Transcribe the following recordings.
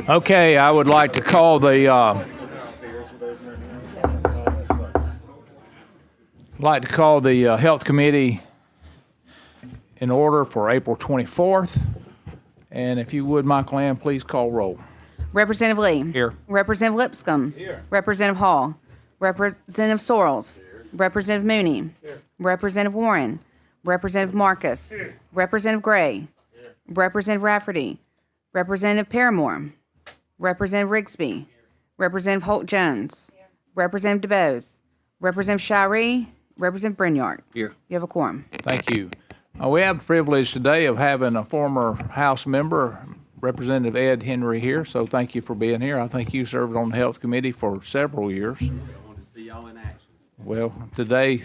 Okay, I would like to call the Health Committee in order for April 24th. And if you would, Michael Ann, please call roll. Representative Lee. Here. Representative Lipscomb. Here. Representative Hall. Representative Sorrells. Representative Mooney. Representative Warren. Representative Marcus. Representative Gray. Representative Rafferty. Representative Paramore. Representative Rigsby. Representative Holt Jones. Representative DeBose. Representative Shiree. Representative Brinyard. Here. You have a quorum. Thank you. We have the privilege today of having a former House member, Representative Ed Henry, here, so thank you for being here. I think you served on the Health Committee for several years. I want to see y'all in action. Well, today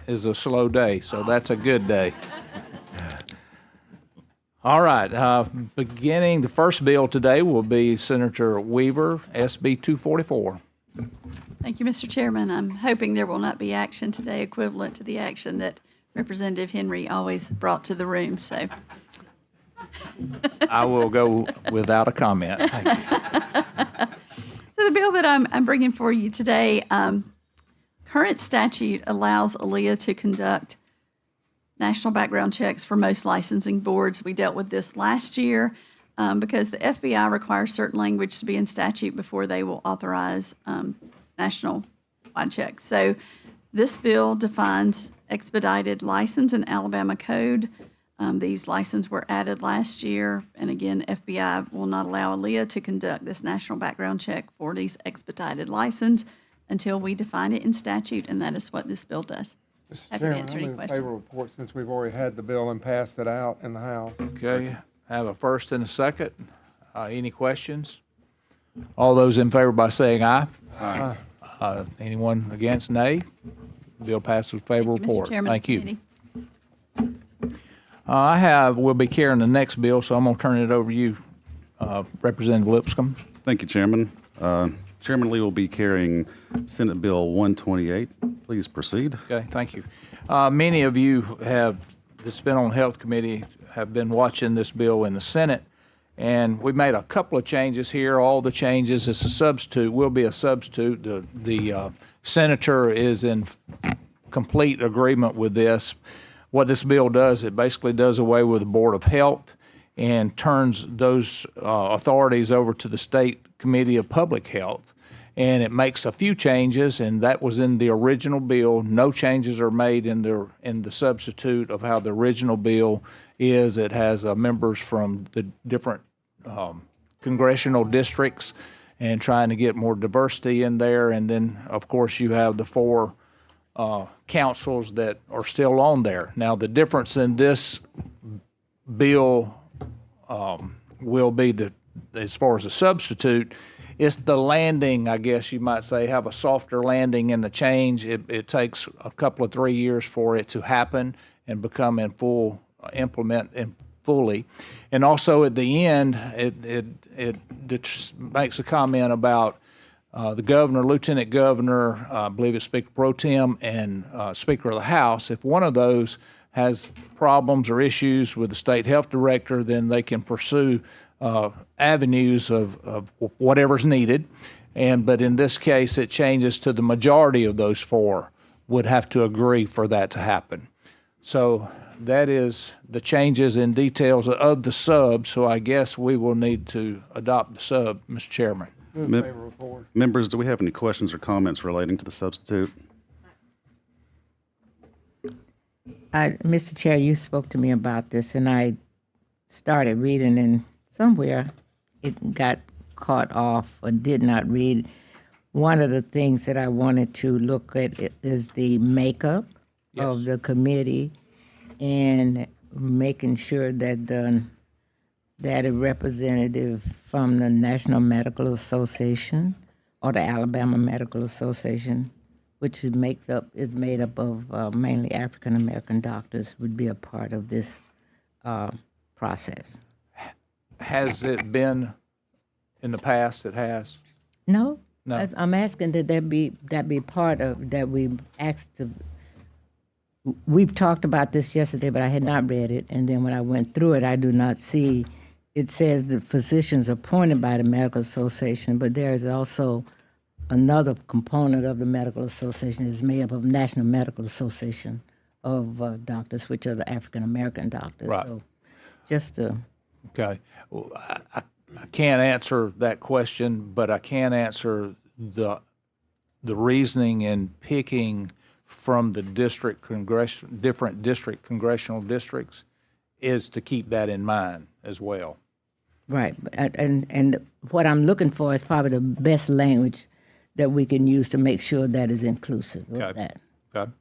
is a slow day, so that's a good day. All right, beginning, the first bill today will be Senator Weaver, SB 244. Thank you, Mr. Chairman. I'm hoping there will not be action today equivalent to the action that Representative Henry always brought to the room, so. I will go without a comment. Thank you. So the bill that I'm bringing for you today, current statute allows ALEA to conduct national background checks for most licensing boards. We dealt with this last year because the FBI requires certain language to be in statute before they will authorize national-wide checks. So this bill defines expedited license in Alabama code. These licenses were added last year, and again, FBI will not allow ALEA to conduct this national background check for these expedited license until we define it in statute, and that is what this bill does. Mr. Happy to Chairman, answer I any move questions. favorable report since we've already had the bill and passed it out in the House. Okay, have a first and a second. Any questions? All those in favor by saying aye. Aye. Anyone against, nay? Bill passes with favorable Thank you, Mr. report. Chairman. Thank you. Committee. We'll be carrying the next bill, so I'm going to turn it over to you, Representative Lipscomb. Thank you, Chairman. Chairman Lee will be carrying Senate Bill 128. Please proceed. Okay, thank you. Many of you that's been on the Health Committee have been watching this bill in the Senate, and we made a couple of changes here. All the changes, it's a substitute, will be a substitute. The senator is in complete agreement with this. What this bill does, it basically does away with the Board of Health and turns those authorities over to the State Committee of Public Health. And it makes a few changes, and that was in the original bill. No changes are made in the substitute of how the original bill is. It has members from the different congressional districts and trying to get more diversity in there. And then, of course, you have the four councils that are still on there. Now, the difference in this bill will be as far as a substitute, it's the landing, I guess you might say, have a softer landing in the change. It takes a couple of 3 years for it to happen and become implement fully. And also at the end, it makes a comment about the governor, lieutenant governor, I believe it's Speaker Pro Tem, and Speaker of the House. If one of those has problems or issues with the state health director, then they can pursue avenues of whatever's needed. But in this case, it changes to the majority of those four would have to agree for that to happen. So that is the changes in details of the sub. So I guess we will need to adopt the sub, Mr. Chairman. Move favorable report. Members, do we have any questions or comments relating to the substitute? Mr. Chair, you spoke to me about this, and I started reading, and somewhere it got caught off or did not read. One of the things that I wanted to look at is the makeup of the committee and making sure that a representative from the National Medical Association or the Alabama Medical Association, which is made up of mainly African American doctors, would be a part of this process. Has it been in the past? It has. No, No. I'm asking that be part of that. We asked to. We've talked about this yesterday, but I had not read it, and then when I went through it, I do not see it says the physicians appointed by the medical association, but there is also another component of the medical association is made up of National Medical Association of doctors, which are the African American doctors. Right. So just to, Okay. Well, I can't answer that question, but I can answer the reasoning in picking from the different district congressional districts is to keep that in mind as well. right, and what I'm looking for is probably the best language that we can use to make sure that is inclusive of Okay. that. Okay.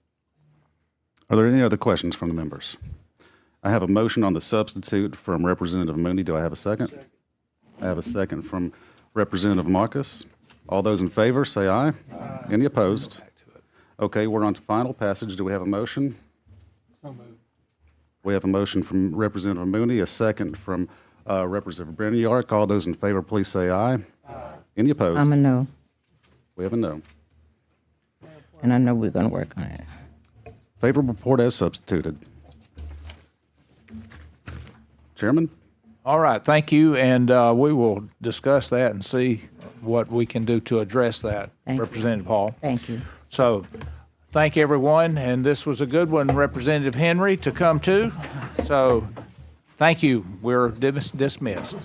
Are there any other questions from the members? I have a motion on the substitute from Representative Mooney. Do I have a second? I have a second from Representative Marcus. All those in favor, say aye. Any opposed? Okay, we're on to final passage. Do we have a motion? We have a motion from Representative Mooney, a second from Representative Breniark. All those in favor, please say aye. Any opposed? I'm a no, We have a no. and I know we're going to work on it. Favorable report as substituted. Chairman? All right, thank you, and we will discuss that and see what we can do to address that, Thank you. Representative Hall. Thank you. So, thank everyone, and this was a good one, Representative Henry, to come to. So, thank you. We're dismissed.